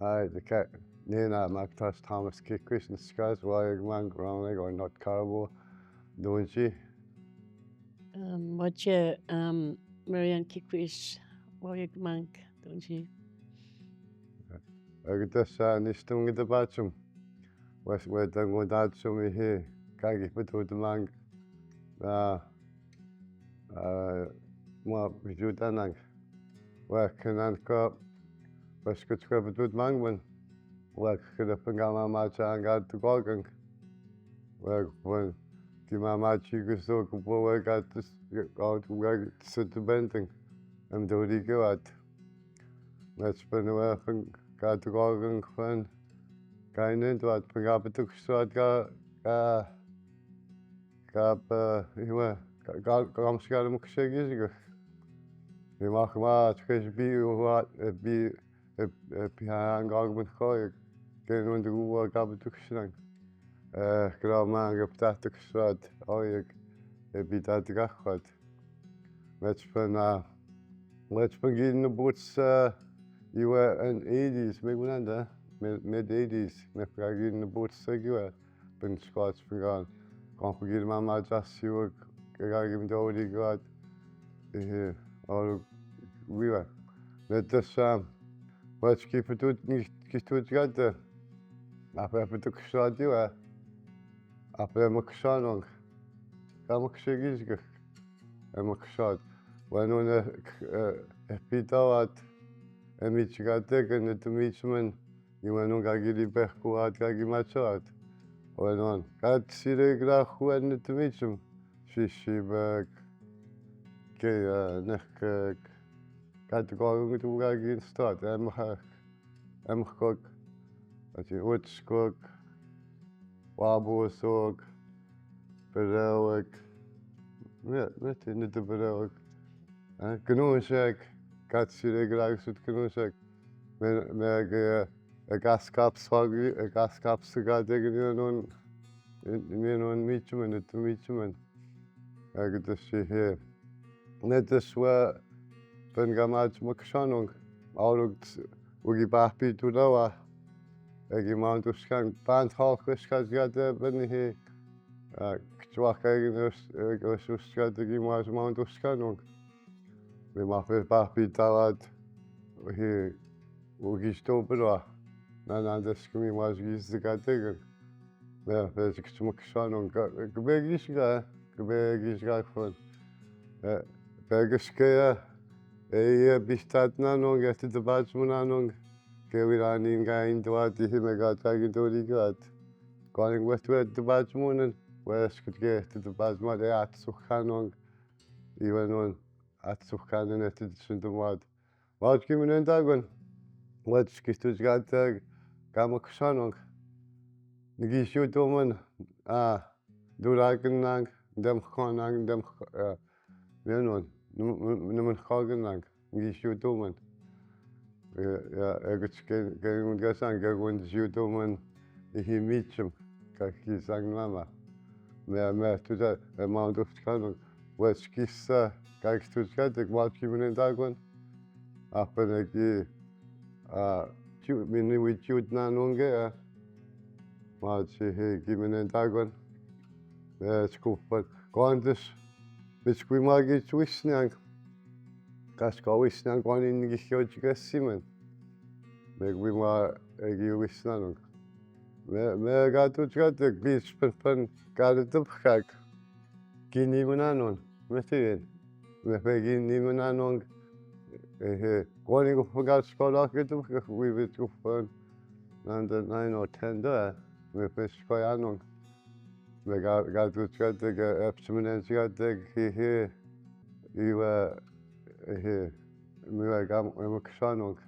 Hi, the cat. Nina Magtas Thomas Kikris and Skies, Wayman, Growing or not Carbo, doing she? Wat je Marianne Kikris, Warwick Monk, don't you? I get this Nistung at the Batchum. West where done go that so me here. Kagi put with the mang. More with you danang. Where can I go? West could scrap it with mangman. Where could a pangama macha and got to Gorgang. Where when Timamachi goes so good, where got this out where sit the benting. I'm doing go at. Let's spend away from got to Gorgang when. Kain into at Pagapatuk Swat Gap, Gamskalum Shagis. We mark ma, Trish B. What be a Pihan Gogman Koy, getting on the Gua Gabatuk Slang. Grandma Gaptatuk Swat, oh, you be that Gachot. Let's begin the boots, you were in 80s, maybe mid-80s, mid-80s, in the boots, you were been Scots begun. Can't forget my just you were given the already got here. All we were. Let us, let's keep it to it together. After I took a shot, you were. After I'm a shot, I'm a shaggy. I'm a shot. When on a pita at a meet you got taken at the meachman. You went on Gagili Beku at Gagimachat. Went on. Got Sirigra who went to meet him. She back. Neck. Got to go to Gagin start. I'm cook. At the woods cook. Wabo soak. Beroic. Met in the Beroic. Canoe shack. Got Sirigra with canoe shack. Meg. A gas cap swaggy, a gas cap cigar digging on Meachman at the Meachman. I get to see here. Net this were Pengamaj Makshanong, out of Wiggy Bappy to Lower. A mount of skank, Band Hawk, has got there, Benny here. Chwaka, goes to the Gimas Mount of Skanong. We must have Bappy Tawad here, Wiggy Stobra. None the screaming was used to get taken. There's a smoke son on Gabegish guy for Begiskaya, a bistat nanong at the Batsmananong, Gaviran guy into what the Himagat tagging to the gut. Calling westward to Batsman and West could get to the Batsman at Sukhanong, even on at Sukhan and at the Sintamad. What's giving in Dagon? What's Kistus got tag? Gamaksanong. Nigishu doman, Duraganang, dem Konang, dem Venon, Numan Hoganang, Nigishu doman. I got getting Gasang, going to doman, he meets him, Kaki sang mama. May I met to that amount of canon. West Kissa, Kaki to Skatic, what given in Dagon? After the Mini with you nanunga. Watch here, give me a dagon. Let's go for Gondis. Which we might get Wishnang. Casco Wishnang one in the Hiojiga Simon. Make we might give Wishnang. May I got to get the beach pen, got it up hack. Guinea Munanon, Mathian. We're begging Nimunanon. Going to forget Scott, we will go for under 9 or 10 there. We fish Koyanong. We got to try to get Epsiman got here. You were here. We were Gamaksanong.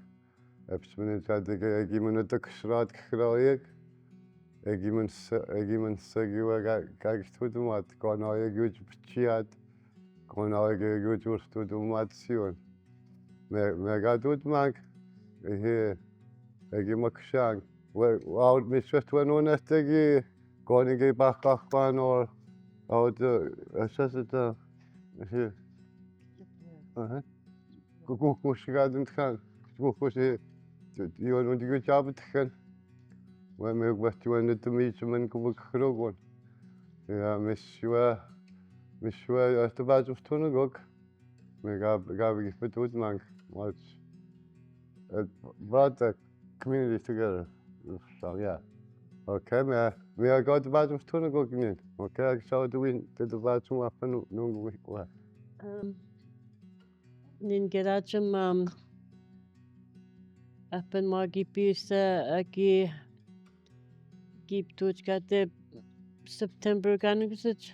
Epsiman got to get a given a duck shroud Kroik. A given Segua gags to the mat, gone all a good chiat, gone all a good to the matsion. Me got to mag here. A gimaksang. Well, Miss West went on at the going to get back off one or out the assessor here. Go push garden can go push here. Ion und die Jabbechen. Weil mir was du an der Miete man kubakrogon. Ja, mich schwer aus der Bad auf Tunnel gok. Mir gab ich mit uns lang. Was it brought the community together. So yeah. Okay, mir got the Bad auf Tunnel gok nicht. Okay, so du win the Bad zum affen nun wa. Nin gerachum appen magi pisa aki gib tuchkate September ganugusich.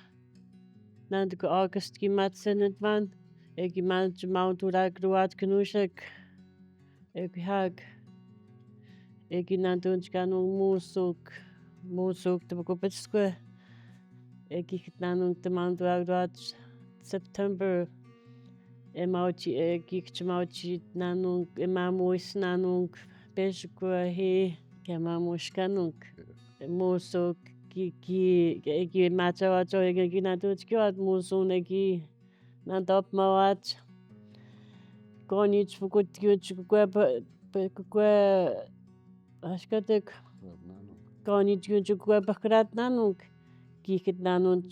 Nand ko August ki matsenet van. Egi manch mount ura gruat knushek. Egi hag. Egi nandunch kanu musuk te bakupetskwe. Egi kitnanung te mount ura gruat September. Emauchi gikchmauchi nanung emamuis nanung peshkwa he kemamushkanung musuk egi machawacho egi natuchkiwat musun egi nandop mawach konich fukutkyuch kwe ashkatek konich kyuch kwe bakrat nanung kikit nanung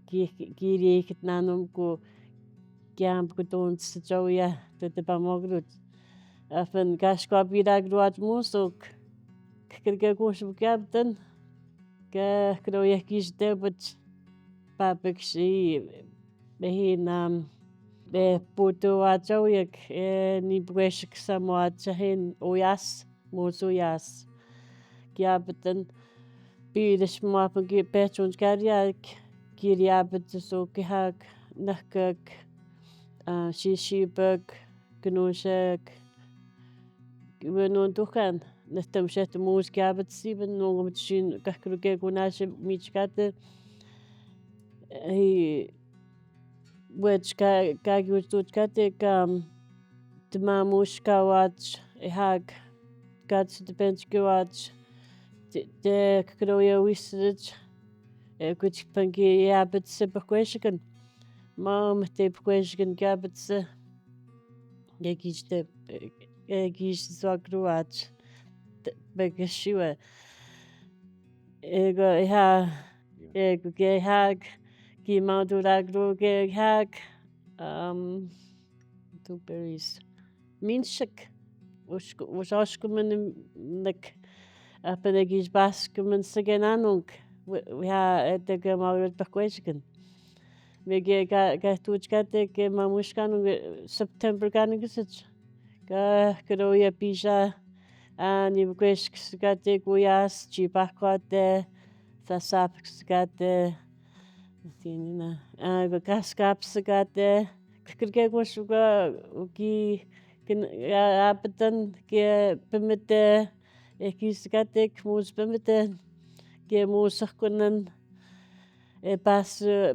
kikit nanung ko Giam kutun sejauhnya tetap magrut. Afen kashkwa bidag ruat musuk. Kerja kusuk kapten. Ke kroya kiste but papexi behin be putu achauyak ni bweshik samoachahin uyas musuyas. Kiapten bides mapen ki pechunch karyak kiriapet so kihak nakak shishibag gnushak gwenon tukan nestem shet mus gabet sieben no mit shin kakruge gunash michkate he wech ka gutchkate tmamush kawach hag gats de bench kawach de kroya wisrich kuch pangi yabet sebakweshikan Mom te pkweshkin gabetse gegish zwagruach begeshiwe ego gehag gi mauduragru gehag blueberries minshik ushashkumen nek apenegish baskumen segenanung we ha de gemaut bekweshkin We get tuchkate ke mamushkan September ganugusich. Ka kroya pisha ani bkweshkate kuyas chipakwate sasapkate tinina kaskapsakate kirke kwashuga ki apetan ke pemete ekiskate kmus pemete ke musakkunan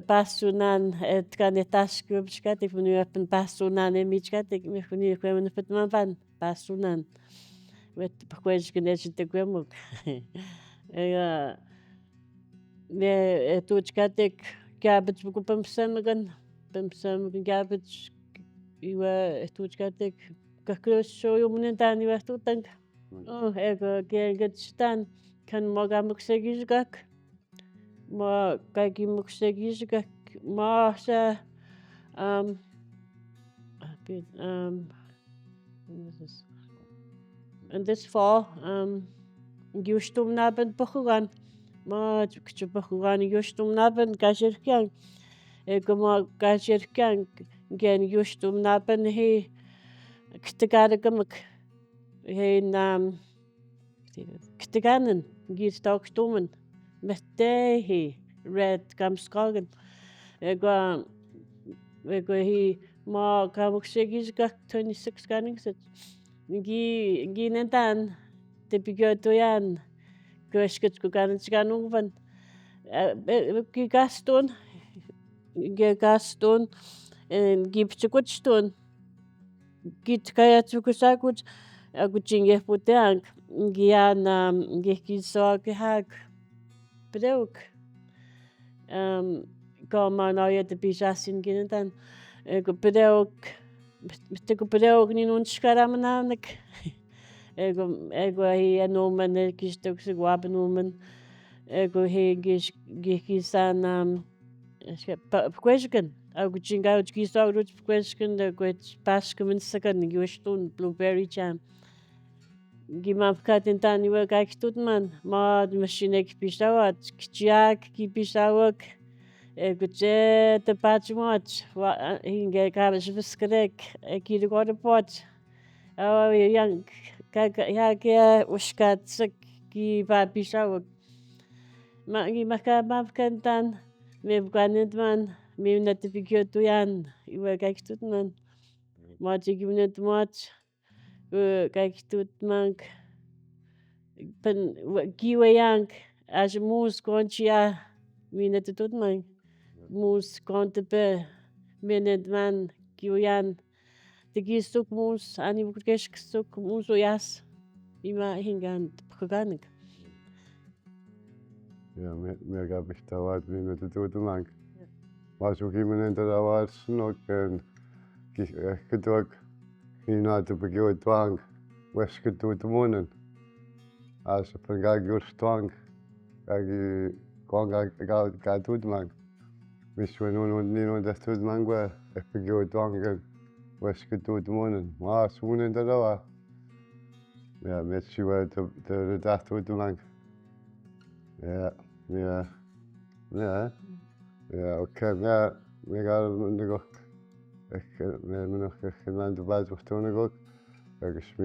pasunan tkanetashkubshkat if nu apen pasunan emichkat if nu kwemen petman van pasunan wet pkweshknet te kwemuk ne tuchkatek gabets bukupam samagan gabets iwa tuchkatek kakroso yumnetan iwa tutang ego gegetstan kan mogamuk segishgak ma kaki muksegishgak ma sa and this fall yustum naben bakugan ma bakugan yustum naben gashirkan ego gashirkan gen yustum naben he ktagadagamuk he ktaganen gistokstumen Mette red gamskagen ego he ma kamuksegishgak 26 ganingset gi nentan te bigotoyan goshkut kuganchganungvan gi gaston gipchukutstun git kayatsukusakuch aguchinge puteang gian gihkisogehag Breuk Gama naja de bijasin ginentan go breuk ni nun shkaramananek ego hi anoman kistok sig wabnuman ego hi gisan question agu chinga gisaw rut question the gwet paskumen sakan giwestun blueberry jam gimafkat intani wa gaktut man ma machine kpisawat kchiak kipisawak ego je the patchmot hinge kabes viskrek kirgor pot yang ya uskat sek ki papisawak ma mafkantan me bganit man me notification yan iwa gaktut man ma jigimnet mat gaktut man pen giwayang as mus konchia minetut man mus kontepe menet man giwayan tigistuk mus ani bukesh stuk mus oyas ima hingan paganik Ja, mir gab ich dauert wie mit der Tote Mank. Was auch immer in der Dauert noch gedruckt, in der Begehung Twang, was gedruckt wohnen. Also von Gagius Twang, Gagi Gag Tote Mank. Bis wir nun und nie und das Tote Mank war, Begehung Twang, was gedruckt wohnen. Was wohnen in der Dauert. Ja, mit sie war der Tote Mank. Ja. Ja, ja, ja, oké, ja, we gaan nog, ik ben nog geen maand bij het ook, ik is